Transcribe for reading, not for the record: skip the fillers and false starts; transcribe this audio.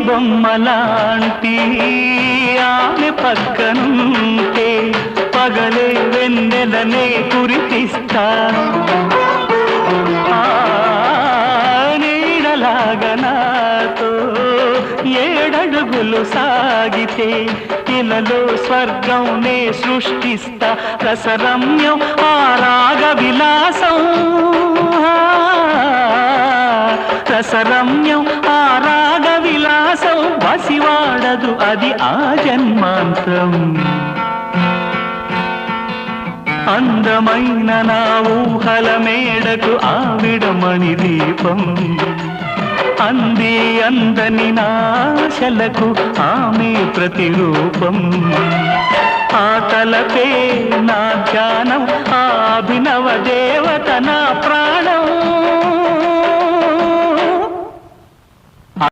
బొమ్మలాంటి ఆమె పక్కనుంటే పగలే వెన్నెలనే కురిపిస్తా నీడలాగా నాతో ఏడడుగులు సాగితే ఇలలో స్వర్గం నే సృష్టిస్తా రసరమ్యం ఆ రాగ విలాసం రసరమ్యం ఆ రాగ విలాసం వసివాడదు అది ఆ జన్మాంతం అందమైన నా ఊహల మేడకు ఆవిడమణి దీపం అంది అందని నాశలకు ఆమె ప్రతిరూపం ఆ తలపే నా ధ్యానం ఆ అభినవ దేవత నా ప్రాణ